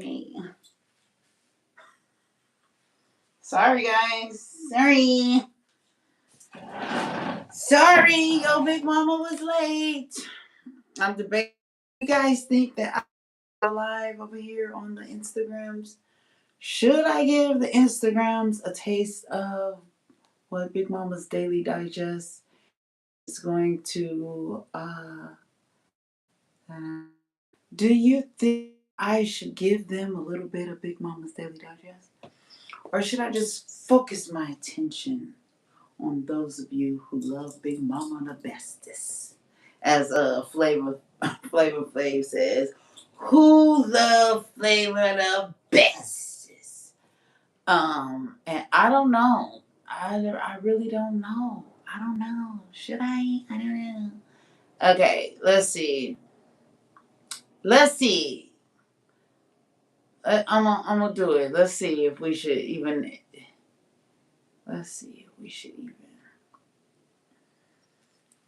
Okay. Sorry, guys. Sorry, your big mama was late. I'm debating. You guys think that I'm live over here on the Instagrams? Should I give the Instagrams a taste of what Big Mama's Daily Digest is going to do you think I should give them a little bit of Big Mama's Daily Digest? Or should I just focus my attention on those of you who love Big Mama the bestest? As Flavor Flav says, who love Flavor the bestest? And I don't know. I really don't know. I don't know. Should I? I don't know. Okay, let's see. Let's see. I'm gonna do it. Let's see if we should even. Let's see if we should even.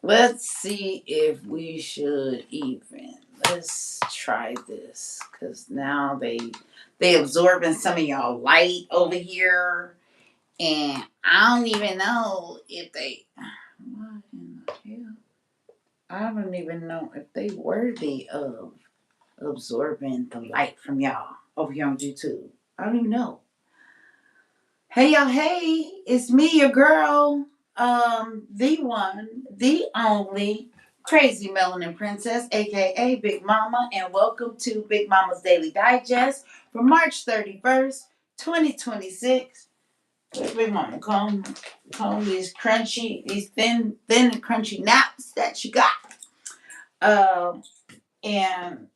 Let's see if we should even. Let's try this because now they absorbing some of y'all light over here, and I don't even know if they. What in the hell? I don't even know if they worthy of absorbing the light from y'all over here on YouTube. I don't even know. Hey y'all, hey, it's me, your girl, the one, the only crazy melanin princess, aka Big Mama, and welcome to Big Mama's Daily Digest for March 31st, 2026. Big Mama, comb these thin and crunchy naps that you got. And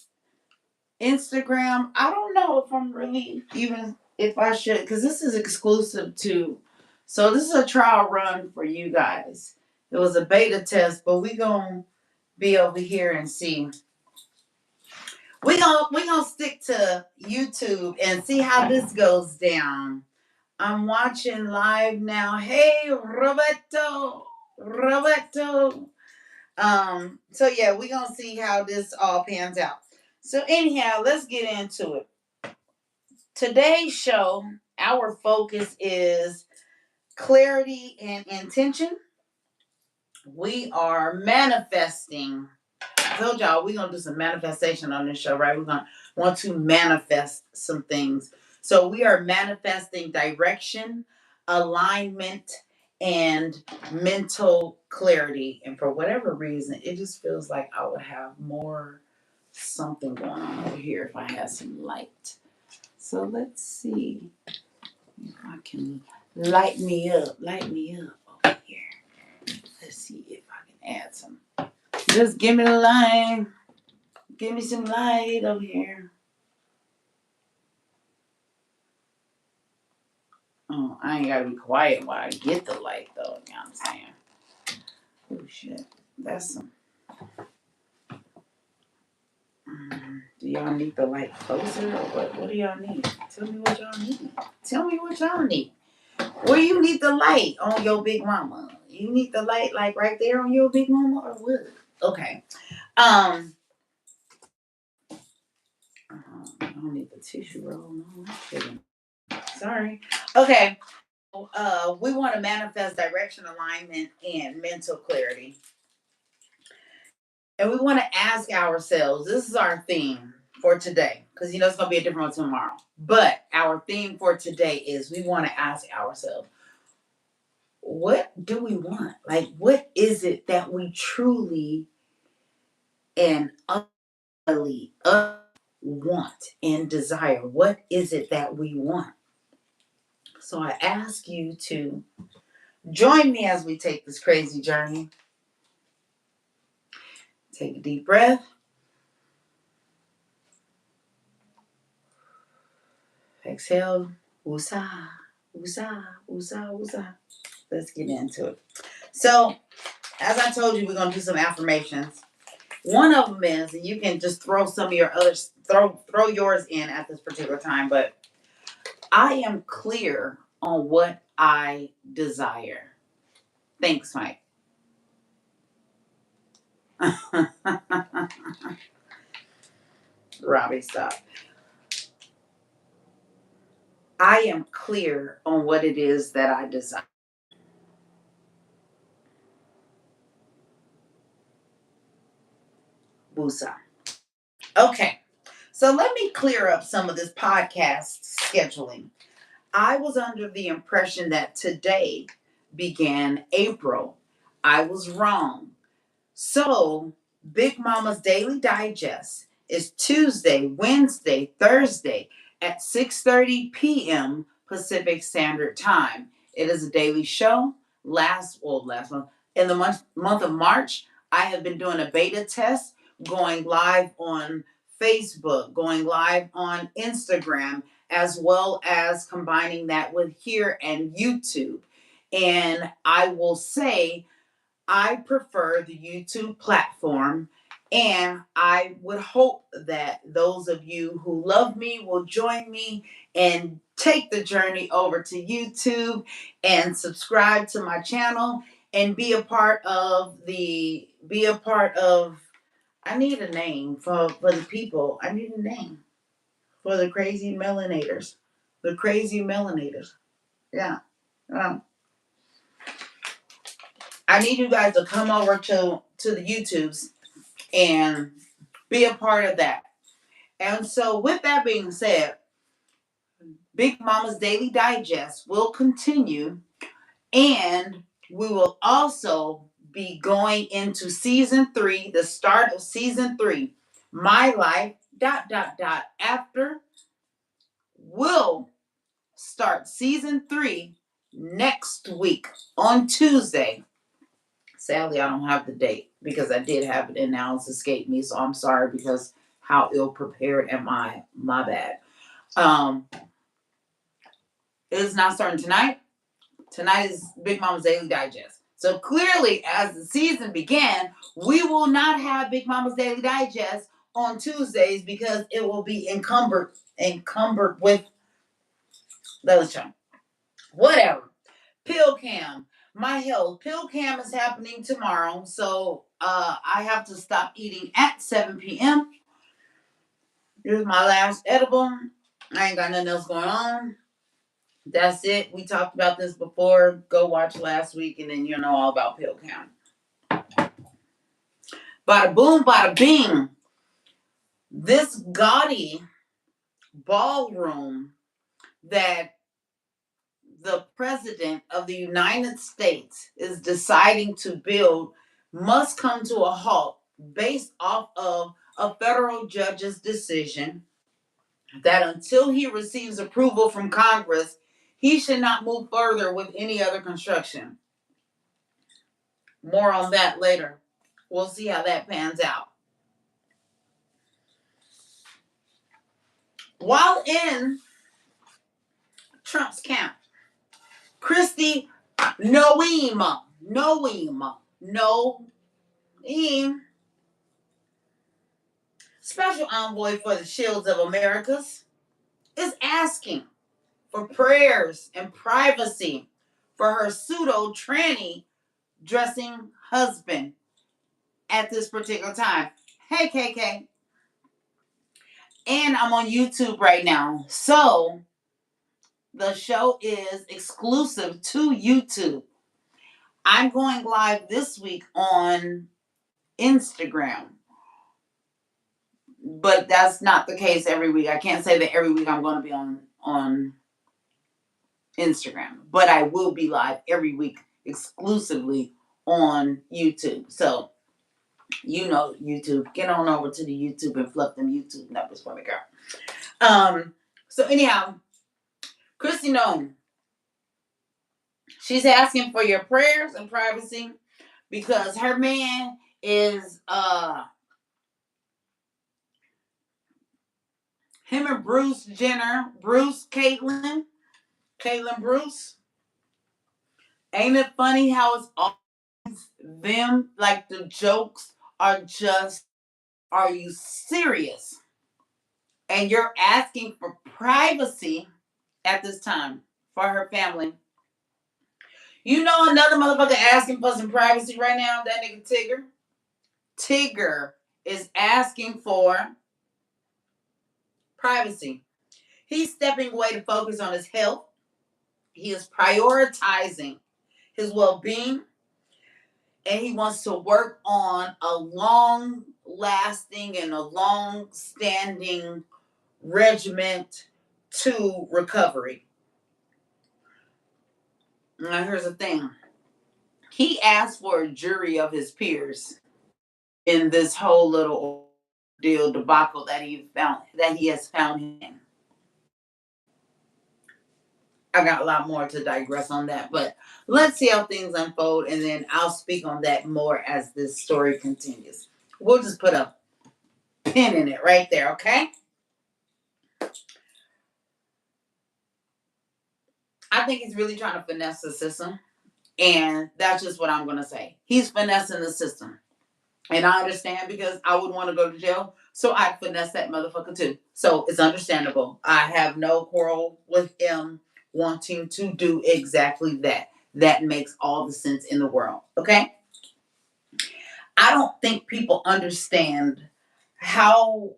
Instagram, I don't know if I'm really even if I should, because this is exclusive to. So this is a trial run for you guys. It was a beta test, but we gonna be over here and see. We gonna stick to YouTube and see how this goes down. I'm watching live now. Hey, Roberto. So yeah, we gonna see how this all pans out. So anyhow, let's get into it. Today's show, our focus is clarity and intention. We are manifesting. I told y'all we're going to do some manifestation on this show, right? We're going to want to manifest some things. So we are manifesting direction, alignment, and mental clarity. And for whatever reason, it just feels like I would have more something going on over here if I had some light. So let's see if I can light me up over here. Let's see if I can add some. Just give me the light. Give me some light over here. Oh, I ain't gotta be quiet while I get the light though. You know what I'm saying? Oh shit. That's some. Do y'all need the light closer or what? What do y'all need? Tell me what y'all need. Tell me what y'all need. Where you need the light on your big mama? You need the light like right there on your big mama or what? Okay. I don't need the tissue roll. No, I'm kidding. Sorry. Okay. We want to manifest direction, alignment, and mental clarity. And we want to ask ourselves, this is our theme for today, because it's going to be a different one tomorrow. But our theme for today is we want to ask ourselves, what do we want? Like, what is it that we truly and utterly want and desire? What is it that we want? So I ask you to join me as we take this crazy journey. Take a deep breath. Exhale. Woosah, woosah, woosah, woosah. Let's get into it. So, as I told you, we're going to do some affirmations. One of them is, and you can just throw some of your others, throw yours in at this particular time, but I am clear on what I desire. Thanks, Mike. Robbie, stop. I am clear on what it is that I desire. Wusa. Okay, so let me clear up some of this podcast scheduling. I was under the impression that today began April. I was wrong. So, Big Mama's Daily Digest is Tuesday, Wednesday, Thursday at 6:30 p.m. Pacific Standard Time. It is a daily show. Last month in the month of March, I have been doing a beta test, going live on Facebook, going live on Instagram, as well as combining that with here and YouTube. And I will say I prefer the YouTube platform, and I would hope that those of you who love me will join me and take the journey over to YouTube and subscribe to my channel and be a part of I need a name for the people. I need a name for the crazy melanators. The crazy melanators. Yeah. Um, I need you guys to come over to the YouTubes and be a part of that. And so, with that being said, Big Mama's Daily Digest will continue, and we will also be going into season 3, the start of season 3. My life after will start season 3 next week on Tuesday. Sadly, I don't have the date because I did have it and now it's escaped me. So I'm sorry because how ill prepared am I? My bad. Um, it is not starting tonight. Tonight is Big Mama's Daily Digest. So clearly, as the season began, we will not have Big Mama's Daily Digest on Tuesdays because it will be encumbered with the other show. Whatever. Pill cam. My health. Pill cam is happening tomorrow. So I have to stop eating at 7 p.m. Here's my last edible. I ain't got nothing else going on. That's it. We talked about this before. Go watch last week and then you'll know all about pill cam. Bada boom, bada bing. This gaudy ballroom that the president of the United States is deciding to build must come to a halt based off of a federal judge's decision that until he receives approval from Congress, he should not move further with any other construction. More on that later. We'll see how that pans out. While in Trump's camp, Christy Noem, Special Envoy for the Shields of Americas, is asking for prayers and privacy for her pseudo tranny dressing husband at this particular time. Hey, KK. And I'm on YouTube right now. So the show is exclusive to YouTube. I'm going live this week on Instagram. But that's not the case every week. I can't say that every week I'm going to be on Instagram. But I will be live every week exclusively on YouTube. So, you know YouTube. Get on over to the YouTube and fluff them YouTube numbers for me, girl. So anyhow, Christy Noem, she's asking for your prayers and privacy because her man is him and Bruce Jenner, Caitlyn Bruce. Ain't it funny how it's always them? Like the jokes are just, are you serious? And you're asking for privacy at this time for her family. You know another motherfucker asking for some privacy right now? That nigga Tigger. Tigger is asking for privacy. He's stepping away to focus on his health. He is prioritizing his well being, and he wants to work on a long lasting and a long standing regiment to recovery. Now, here's the thing, he asked for a jury of his peers in this whole little deal debacle that he has found in. I got a lot more to digress on that, but let's see how things unfold, and then I'll speak on that more as this story continues. We'll just put a pin in it right there, okay? I think he's really trying to finesse the system, and that's just what I'm going to say. He's finessing the system. And I understand because I would want to go to jail, so I'd finesse that motherfucker too. So it's understandable. I have no quarrel with him wanting to do exactly that. That makes all the sense in the world. Okay? I don't think people how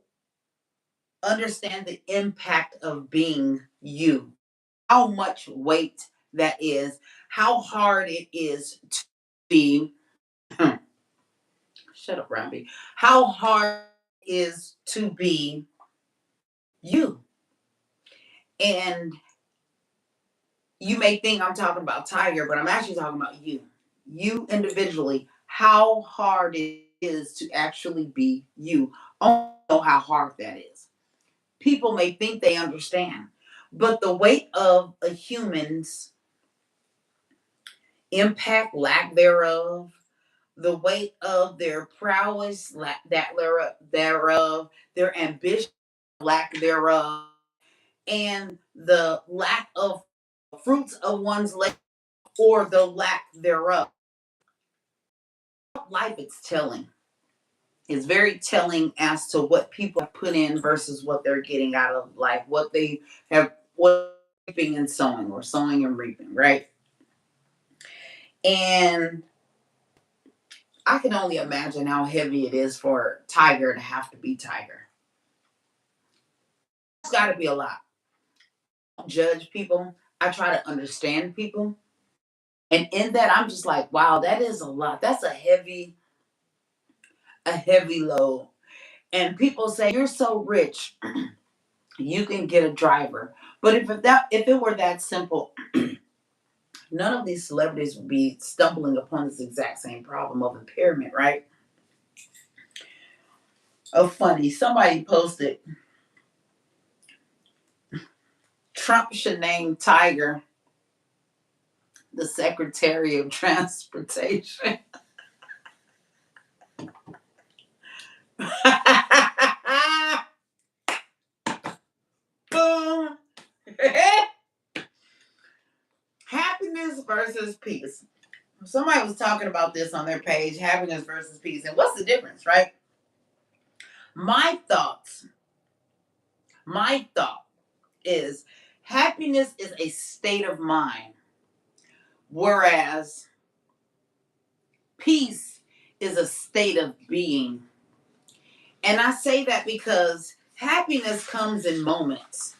understand the impact of being you. How much weight that is, how hard it is to be shut up, Robbie. How hard it is to be you. And you may think I'm talking about Tiger, but I'm actually talking about you. You individually, how hard it is to actually be you. I don't know how hard that is. People may think they understand, but the weight of a human's impact, lack thereof, the weight of their prowess, thereof, their ambition, lack thereof, and the lack of fruits of one's labor or the lack thereof. Life it's telling. It's very telling as to what people have put in versus what they're getting out of life, what they have, what reaping and sowing, or sowing and reaping, right? And I can only imagine how heavy it is for Tiger to have to be Tiger. It's got to be a lot. I don't judge people. I try to understand people. And in that, I'm just like, wow, that is a lot. That's a heavy load. And people say, you're so rich, you can get a driver. But if it were that simple, none of these celebrities would be stumbling upon this exact same problem of impairment, right? Oh, funny. Somebody posted Trump should name Tiger the Secretary of Transportation. Boom. Happiness versus peace. Somebody was talking about this on their page, happiness versus peace. And what's the difference, right? My thoughts, my thought is happiness is a state of mind, whereas peace is a state of being. And I say that because happiness comes in moments.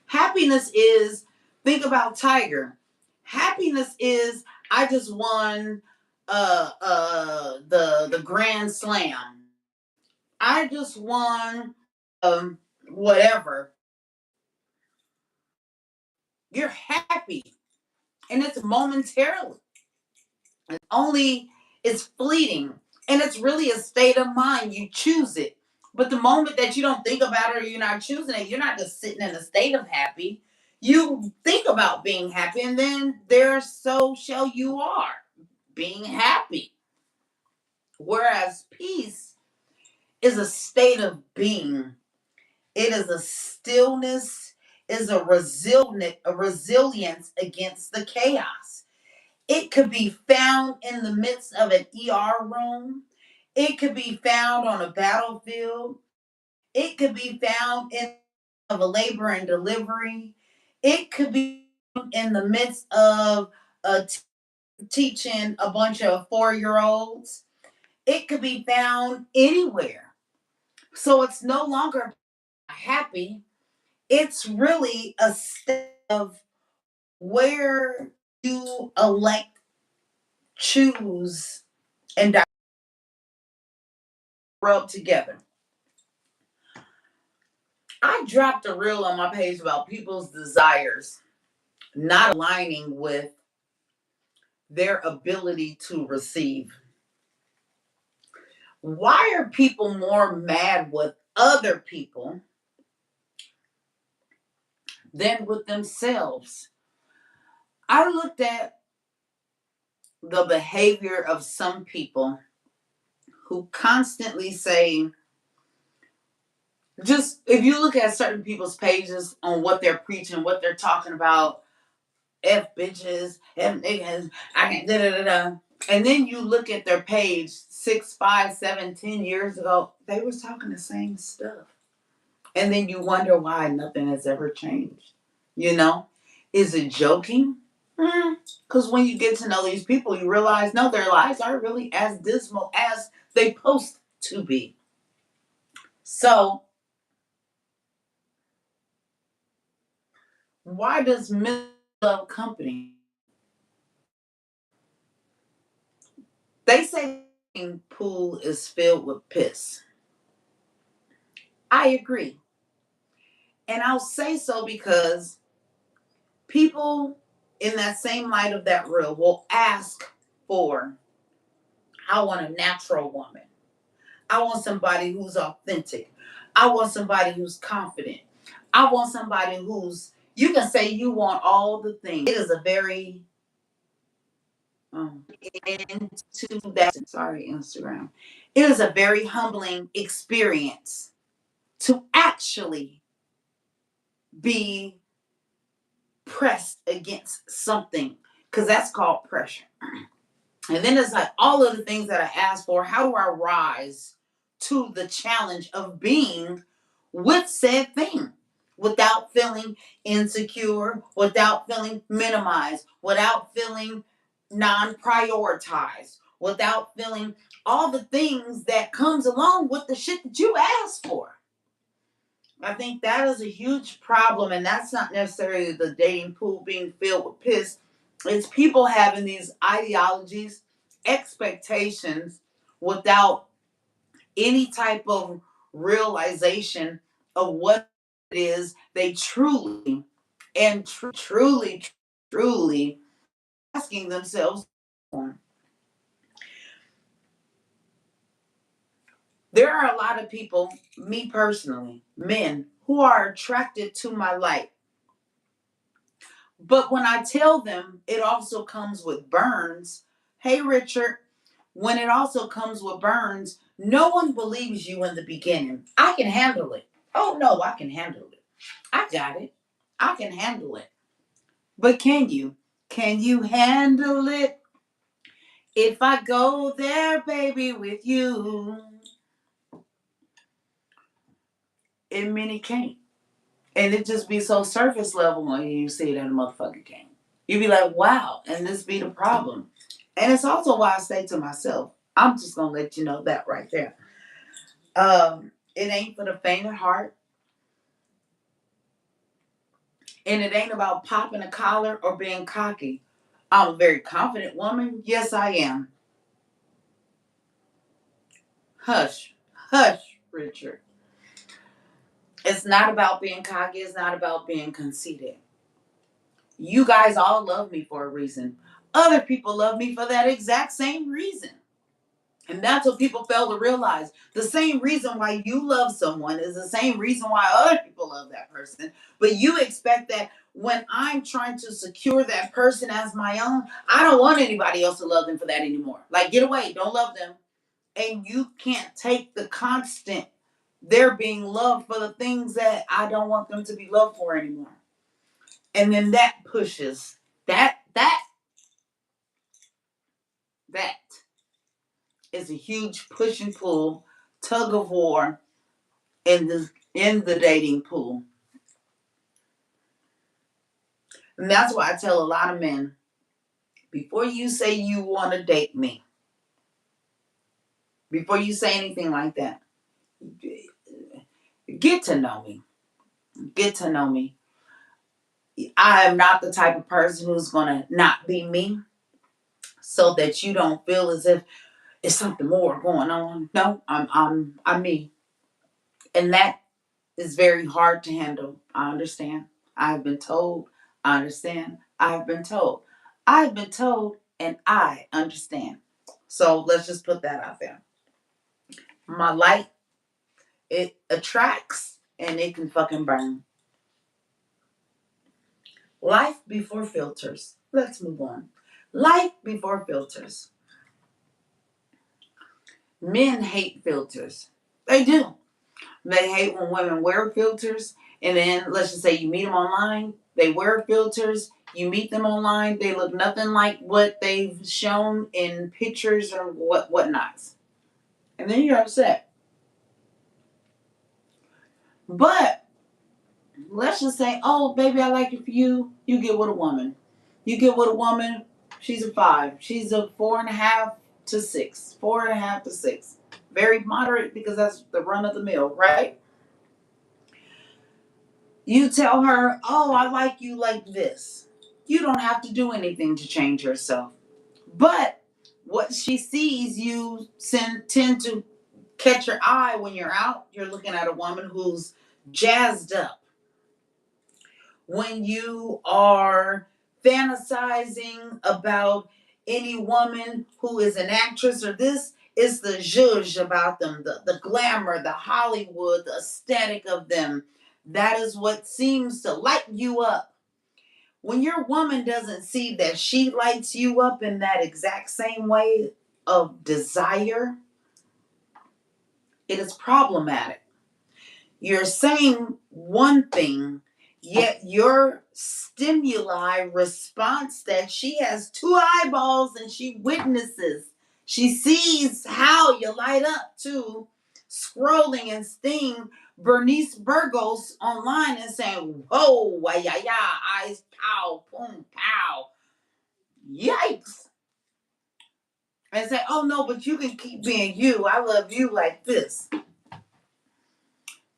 Happiness is, think about Tiger. Happiness is, I just won the Grand Slam. I just won whatever. You're happy, and it's momentarily. It's only it's fleeting, and it's really a state of mind. You choose it, but the moment that you don't think about it or you're not choosing it, you're not just sitting in a state of happy. You think about being happy, and then there so shall you are being happy. Whereas peace is a state of being. It is a stillness, is a resilience against the chaos. It could be found in the midst of an ER room. It could be found on a battlefield. It could be found in of a labor and delivery. It could be in the midst of teaching a bunch of 4-year-olds. It could be found anywhere. So it's no longer happy. It's really a step of where you elect, choose, and rub together. I dropped a reel on my page about people's desires not aligning with their ability to receive. Why are people more mad with other people than with themselves? I looked at the behavior of some people who constantly say, just if you look at certain people's pages on what they're preaching, what they're talking about, F bitches, F niggas, I can't da da da da. And then you look at their page 6, 5, 7, 10 years ago, they was talking the same stuff. And then you wonder why nothing has ever changed. You know? Is it joking? Because when you get to know these people, you realize no, their lives aren't really as dismal as they post to be. So why does men love company? They say the pool is filled with piss. I agree. And I'll say so because people in that same light of that reel will ask for, I want a natural woman. I want somebody who's authentic. I want somebody who's confident. I want somebody who's, you can say you want all the things. It is a very, into that, sorry, Instagram. It is a very humbling experience to actually be pressed against something because that's called pressure. And then it's like all of the things that I asked for. How do I rise to the challenge of being with said thing without feeling insecure, without feeling minimized, without feeling non prioritized, without feeling all the things that comes along with the shit that you asked for? I think that is a huge problem, and that's not necessarily the dating pool being filled with piss. It's people having these ideologies, expectations without any type of realization of what it is they truly and truly asking themselves for. There are a lot of people, me personally, men, who are attracted to my light. But when I tell them it also comes with burns, hey, Richard, when it also comes with burns, no one believes you in the beginning. I can handle it. Oh, no, I can handle it. I got it. I can handle it. But can you? Can you handle it? If I go there, baby, with you, and many can't. And it just be so surface level when you see that a motherfucker can't. You be like, wow, and this be the problem. And it's also why I say to myself, I'm just gonna let you know that right there. It ain't for the faint of heart, and it ain't about popping a collar or being cocky. I'm a very confident woman. Yes, I am. Hush, hush, Richard. It's not about being cocky. It's not about being conceited. You guys all love me for a reason. Other people love me for that exact same reason. And that's what people fail to realize. The same reason why you love someone is the same reason why other people love that person. But you expect that when I'm trying to secure that person as my own, I don't want anybody else to love them for that anymore. Like, get away, don't love them. And you can't take the constant, they're being loved for the things that I don't want them to be loved for anymore. And then that pushes that is a huge push and pull, tug of war in the dating pool. And that's why I tell a lot of men, before you say you want to date me, before you say anything like that, get to know me. Get to know me. I am not the type of person who's gonna not be me so that you don't feel as if it's something more going on. No, I'm me. And that is very hard to handle. I understand. I've been told. I understand. I've been told. I've been told and I understand. So let's just put that out there. My light, it attracts and it can fucking burn. Life before filters. Let's move on. Life before filters. Men hate filters. They do. They hate when women wear filters. And then let's just say you meet them online. They wear filters. You meet them online. They look nothing like what they've shown in pictures or whatnots. And then you're upset. But let's just say, oh, baby, I like it for you. You get with a woman. You get with a woman. She's a 5. She's a 4.5 to 6. 4.5 to 6. Very moderate because that's the run of the mill, right? You tell her, oh, I like you like this. You don't have to do anything to change yourself. But what she sees you tend to catch your eye when you're out. You're looking at a woman who's jazzed up. When you are fantasizing about any woman who is an actress or this, is the zhuzh about them, the glamour, the Hollywood, the aesthetic of them. That is what seems to light you up. When your woman doesn't see that she lights you up in that exact same way of desire, it is problematic. You're saying one thing, yet your stimuli response that she has 2 eyeballs and she witnesses. She sees how you light up too, scrolling and seeing Bernice Burgos online and saying, whoa, yeah, yeah, eyes, pow, boom, pow. Yikes. And say, oh no, but you can keep being you. I love you like this.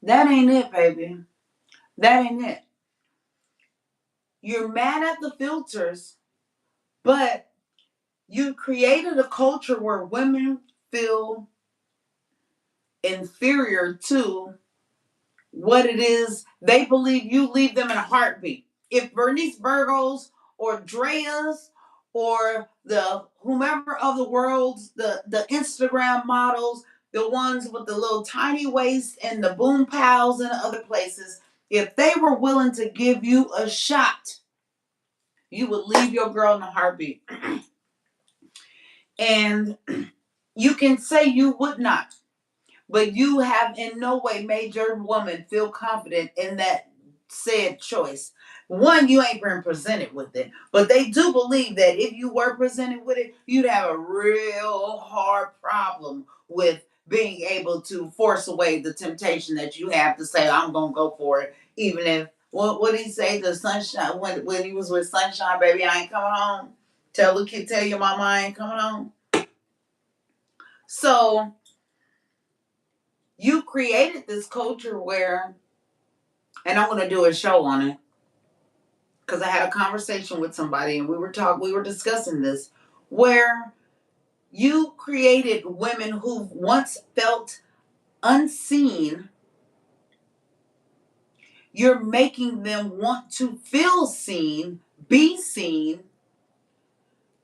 That ain't it, baby. That ain't it. You're mad at the filters, but you created a culture where women feel inferior to what it is they believe you leave them in a heartbeat. If Bernice Burgos or Drea's or the whomever of the world's the Instagram models, the ones with the little tiny waist and the boom pals and other places, if they were willing to give you a shot, you would leave your girl in a heartbeat. And you can say you would not, but you have in no way made your woman feel confident in that said choice. One, you ain't been presented with it, but they do believe that if you were presented with it, you'd have a real hard problem with being able to force away the temptation that you have to say, I'm going to go for it, even if, what did he say? The sunshine, when he was with Sunshine, baby, I ain't coming home. Tell your mama I ain't coming home. So you created this culture where, and I'm going to do a show on it because I had a conversation with somebody and we were discussing this, where you created women who once felt unseen. You're making them want to feel seen, be seen,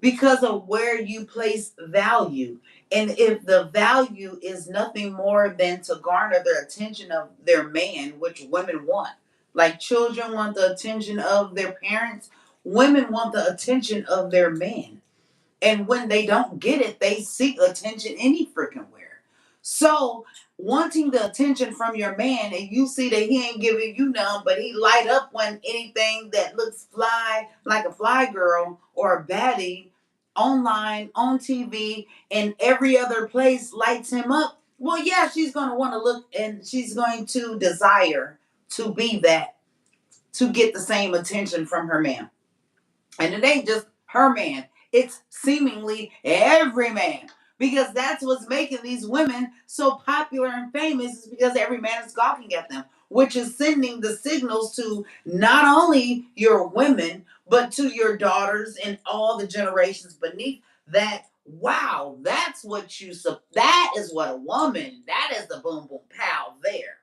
because of where you place value. And if the value is nothing more than to garner the attention of their man, which women want, like children want the attention of their parents, women want the attention of their man. And when they don't get it, they seek attention any freaking where. So, wanting the attention from your man, and you see that he ain't giving you none, but he light up when anything that looks fly, like a fly girl or a baddie, online, on TV, and every other place lights him up. Well, yeah, she's going to want to look and she's going to desire to be that, to get the same attention from her man. And it ain't just her man, it's seemingly every man. Because that's what's making these women so popular and famous, is because every man is gawking at them. which is sending the signals to not only your women, but to your daughters and all the generations beneath that. Wow, that's what that is what a woman, that is the boom boom pow there.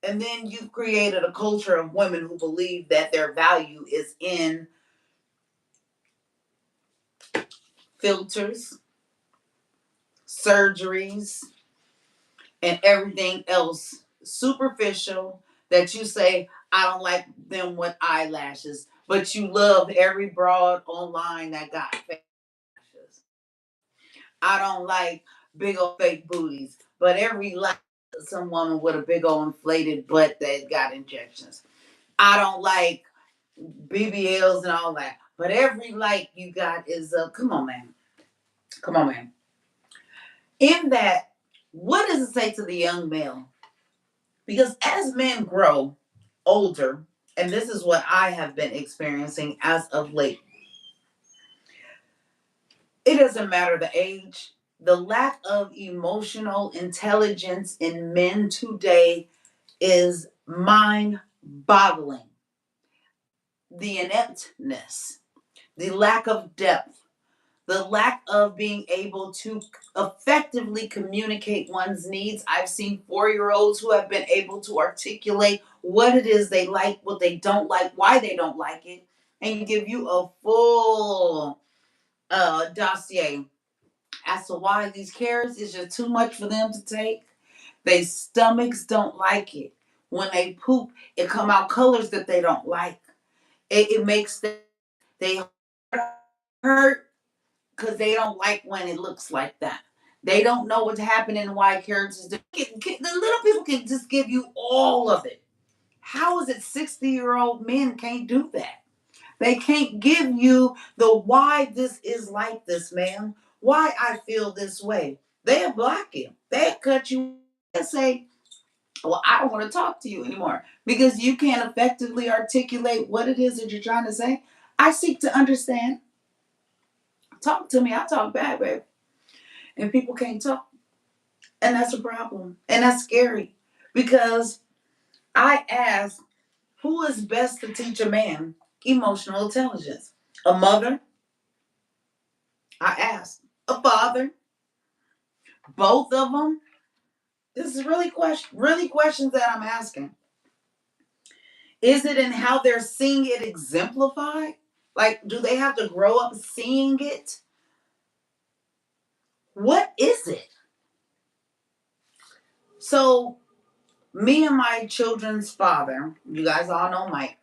And then you've created a culture of women who believe that their value is in filters, surgeries, and everything else superficial that you say, I don't like them with eyelashes, but you love every broad online that got lashes. I don't like big old fake booties, but every like some woman with a big old inflated butt that got injections. I don't like BBLs and all that, but every like you got is come on, man. Come on, man. In that, what does it say to the young male? Because as men grow older, and this is what I have been experiencing as of late, it doesn't matter the age, the lack of emotional intelligence in men today is mind boggling. The ineptness, the lack of depth, the lack of being able to effectively communicate one's needs. I've seen 4-year olds who have been able to articulate what it is they like, what they don't like, why they don't like it, and give you a full dossier as to why these carrots is just too much for them to take. Their stomachs don't like it. When they poop, it come out colors that they don't like. It makes them, they hurt because they don't like when it looks like that. They don't know what's happening and why carrots is. The little people can just give you all of it. How is it 60-year-old men can't do that? They can't give you the why this is like this, man. Why I feel this way. They'll block you. They'll cut you and say, well, I don't want to talk to you anymore because you can't effectively articulate what it is that you're trying to say. I seek to understand. Talk to me. I talk back, baby. And people can't talk. And that's a problem. And that's scary because I ask, who is best to teach a man emotional intelligence? A mother? I ask. A father? Both of them? This is really questions that I'm asking. Is it in how they're seeing it exemplified? Like, do they have to grow up seeing it? What is it? So, me and my children's father, you guys all know Mike,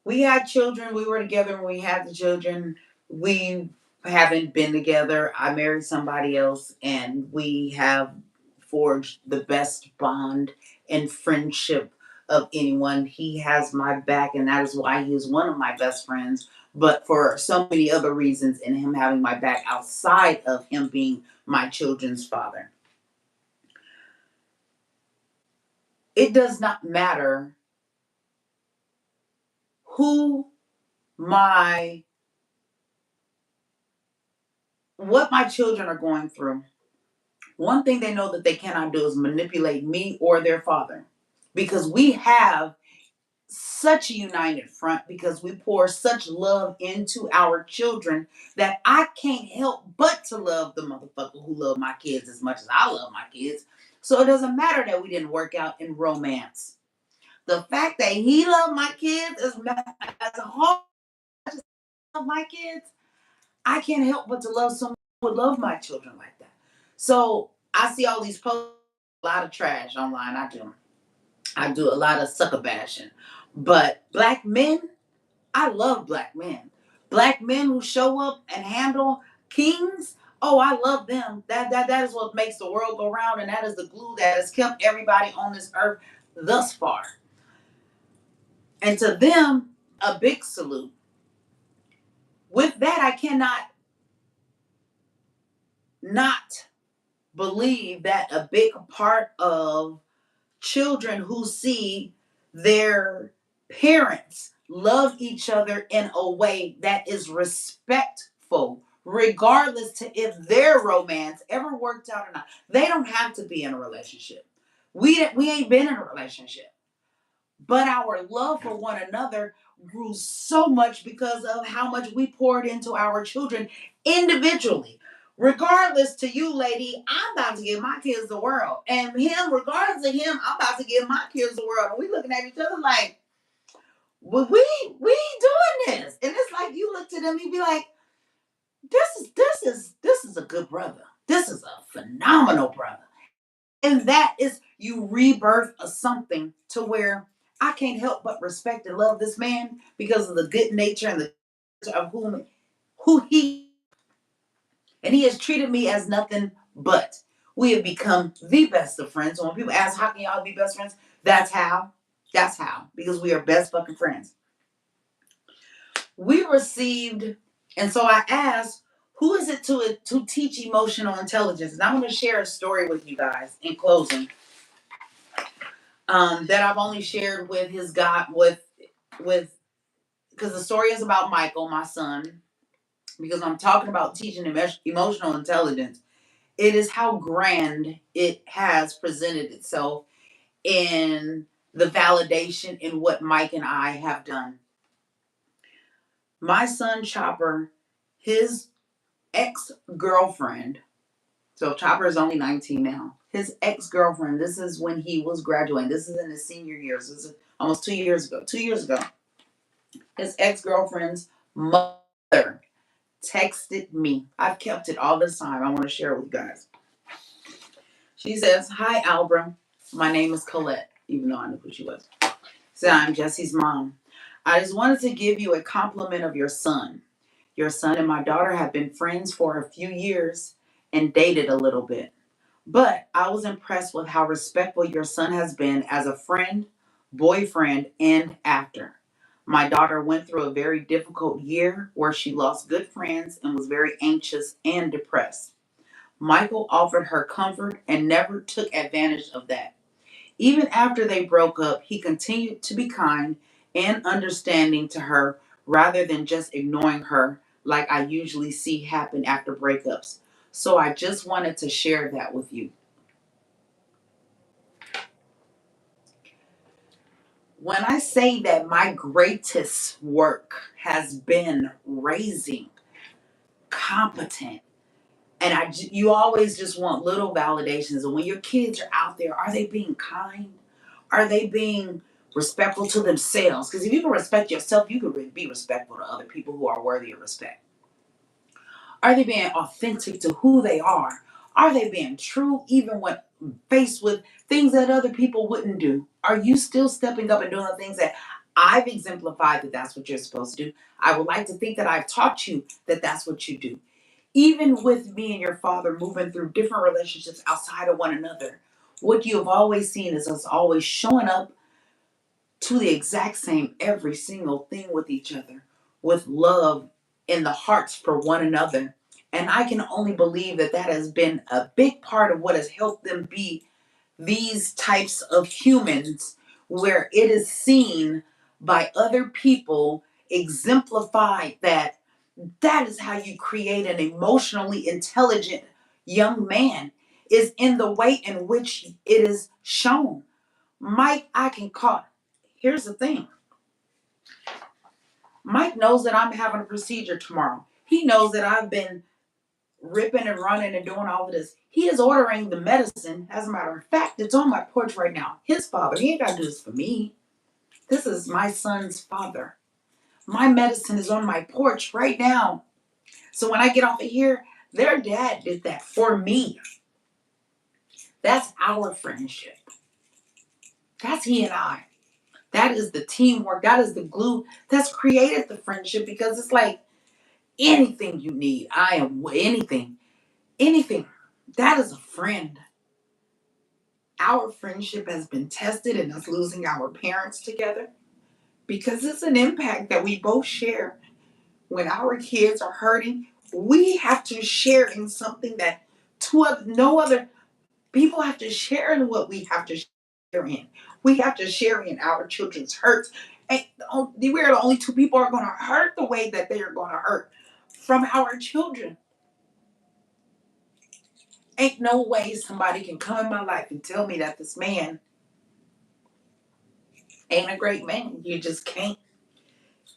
we had children. We were together when we had the children. We haven't been together. I married somebody else, and we have forged the best bond and friendship of anyone. He has my back, and that is why he is one of my best friends. But for so many other reasons, and him having my back outside of him being my children's father, it does not matter who my what my children are going through. One thing they know that they cannot do is manipulate me or their father because we have such a united front because we pour such love into our children that I can't help but to love the motherfucker who love my kids as much as I love my kids. So it doesn't matter that we didn't work out in romance. The fact that he loved my kids as a whole, I just love my kids. I can't help but to love someone who would love my children like that. So I see all these posts, a lot of trash online. I do a lot of sucker bashing. But black men, I love black men. Black men who show up and handle kings. Oh, I love them. That is what makes the world go round, and that is the glue that has kept everybody on this earth thus far. And to them, a big salute. With that, I cannot not believe that a big part of children who see their parents love each other in a way that is respectful, regardless to if their romance ever worked out or not. They don't have to be in a relationship. We ain't been in a relationship, but our love for one another grew so much because of how much we poured into our children individually. Regardless to you, lady, I'm about to give my kids the world. And him, regardless of him, I'm about to give my kids the world. And we looking at each other like, well, we ain't doing this. And it's like you look to them, you be like, this is a good brother. This is a phenomenal brother. And that is you rebirth of something to where I can't help but respect and love this man because of the good nature and the of who he, and he has treated me as nothing but. We have become the best of friends. So when people ask how can y'all be best friends, that's how. That's how. Because we are best fucking friends. We received, and so I asked, who is it to teach emotional intelligence? And I'm going to share a story with you guys in closing. That I've only shared with his God with because the story is about Michael, my son. Because I'm talking about teaching emotional intelligence, it is how grand it has presented itself in the validation in what Mike and I have done. My son Chopper, his ex-girlfriend. So Chopper is only 19 now. His ex-girlfriend, this is when he was graduating. This is in his senior years. This is almost 2 years ago. 2 years ago. His ex-girlfriend's mother texted me. I've kept it all this time. I want to share it with you guys. She says, "Hi, Albra. My name is Colette," even though I knew who she was. So I'm Jesse's mom. "I just wanted to give you a compliment of your son. Your son and my daughter have been friends for a few years and dated a little bit. But I was impressed with how respectful your son has been as a friend, boyfriend, and actor. My daughter went through a very difficult year where she lost good friends and was very anxious and depressed. Michael offered her comfort and never took advantage of that. Even after they broke up, he continued to be kind and understanding to her rather than just ignoring her like I usually see happen after breakups. So I just wanted to share that with you." When I say that my greatest work has been raising competent, and you always just want little validations. And when your kids are out there, are they being kind? Are they being respectful to themselves? Because if you can respect yourself, you can be respectful to other people who are worthy of respect. Are they being authentic to who they are? Are they being true even when faced with things that other people wouldn't do? Are you still stepping up and doing the things that I've exemplified that that's what you're supposed to do? I would like to think that I've taught you that that's what you do. Even with me and your father moving through different relationships outside of one another, what you have always seen is us always showing up to the exact same every single thing with each other, with love in the hearts for one another. And I can only believe that that has been a big part of what has helped them be these types of humans, where it is seen by other people, exemplified that that is how you create an emotionally intelligent young man, is in the way in which it is shown. Mike, I can call. Here's the thing. Mike knows that I'm having a procedure tomorrow. He knows that I've been ripping and running and doing all of this. He is ordering the medicine. As a matter of fact, it's on my porch right now. His father, he ain't got to do this for me. This is my son's father. My medicine is on my porch right now. So when I get off of here, their dad did that for me. That's our friendship. That's he and I. That is the teamwork. That is the glue that's created the friendship, because it's like anything you need, I am anything. Anything. That is a friend. Our friendship has been tested in us losing our parents together, because it's an impact that we both share. When our kids are hurting, we have to share in something that no other people have to share in what we have to share in. We have to share in our children's hurts. And we're the only two people who are going to hurt the way that they are going to hurt from our children. Ain't no way somebody can come in my life and tell me that this man ain't a great man. You just can't.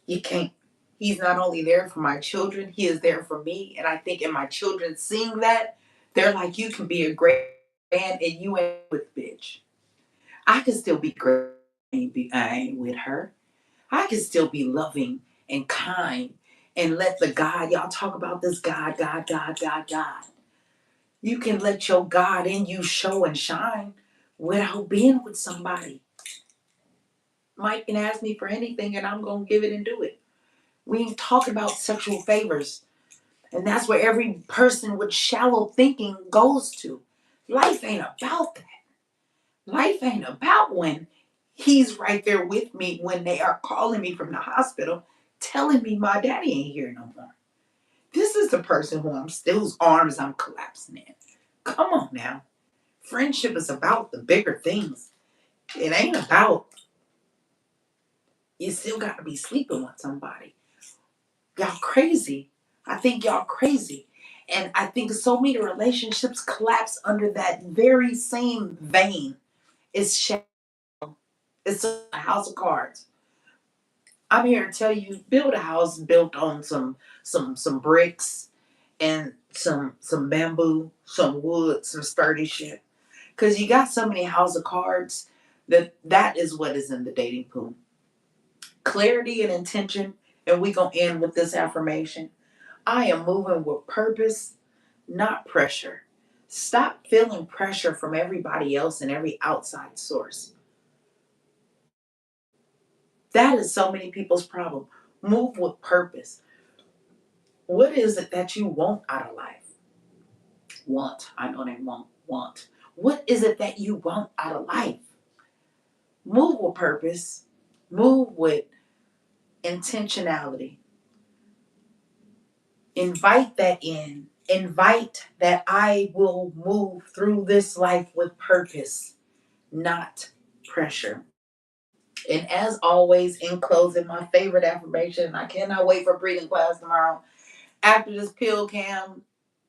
You can't. He's not only there for my children, he is there for me. And I think in my children seeing that, they're like, you can be a great man and you ain't with bitch. I can still be great. I ain't with her. I can still be loving and kind and let the God, y'all talk about this God, God, God, God, God. You can let your God in you show and shine without being with somebody. Mike can ask me for anything and I'm going to give it and do it. We ain't talking about sexual favors. And that's where every person with shallow thinking goes to. Life ain't about that. Life ain't about when he's right there with me when they are calling me from the hospital, telling me my daddy ain't here no more. This is the person whose arms I'm collapsing in. Come on now. Friendship is about the bigger things. It ain't about you still got to be sleeping with somebody. Y'all crazy. I think y'all crazy. And I think so many relationships collapse under that very same vein. It's it's a house of cards. I'm here to tell you, build a house built on some bricks and some bamboo, some wood, some sturdy shit. Cause you got so many house of cards that is what is in the dating pool. Clarity and intention, and we gonna end with this affirmation. I am moving with purpose, not pressure. Stop feeling pressure from everybody else and every outside source. That is so many people's problem. Move with purpose. What is it that you want out of life? Want. I know they want. What is it that you want out of life? Move with purpose. Move with intentionality. Invite that in. Invite that I will move through this life with purpose, not pressure. And as always, in closing, my favorite affirmation, I cannot wait for breathing class tomorrow after this pill cam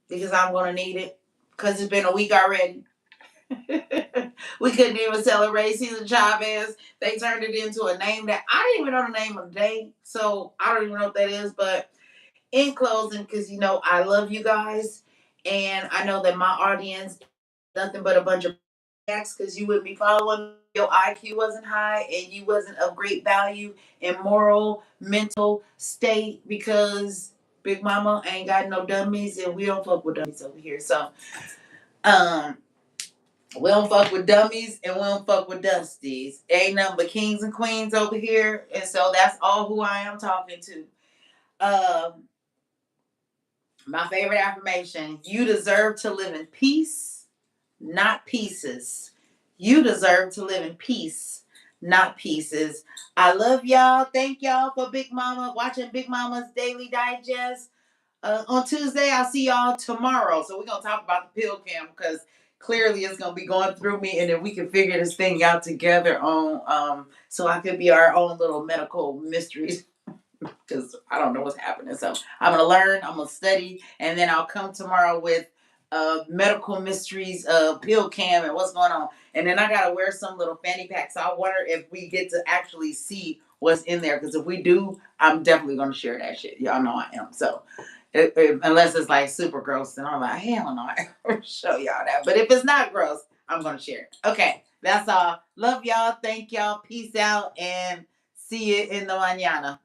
because I'm going to need it because it's been a week already. We couldn't even celebrate Cesar Chavez. They turned it into a name that I didn't even know the name of the day. So I don't even know what that is. But in closing, because I love you guys. And I know that my audience is nothing but a bunch of because you would be following your IQ wasn't high and you wasn't of great value and moral mental state because Big Mama ain't got no dummies and we don't fuck with dummies over here. So um we don't fuck with dummies and we don't fuck with dusties. Ain't nothing but kings and queens over here. And so that's all who I am talking to. My favorite affirmation, you deserve to live in peace, not pieces. You deserve to live in peace, not pieces. I love y'all. Thank y'all for Big Mama, watching Big Mama's Daily Digest. On Tuesday, I'll see y'all tomorrow. So we're going to talk about the pill cam because clearly it's going to be going through me and then we can figure this thing out together on so I could be our own little medical mysteries because I don't know what's happening. So I'm gonna learn, I'm gonna study, and then I'll come tomorrow with medical mysteries of pill cam and what's going on. And then I gotta wear some little fanny pack. So I wonder if we get to actually see what's in there. Because if we do, I'm definitely gonna share that shit. Y'all know I am. So unless it's like super gross, then I'm like, hell no, I will show y'all that. But if it's not gross, I'm gonna share it. Okay, that's all. Love y'all. Thank y'all. Peace out and see you in the mañana.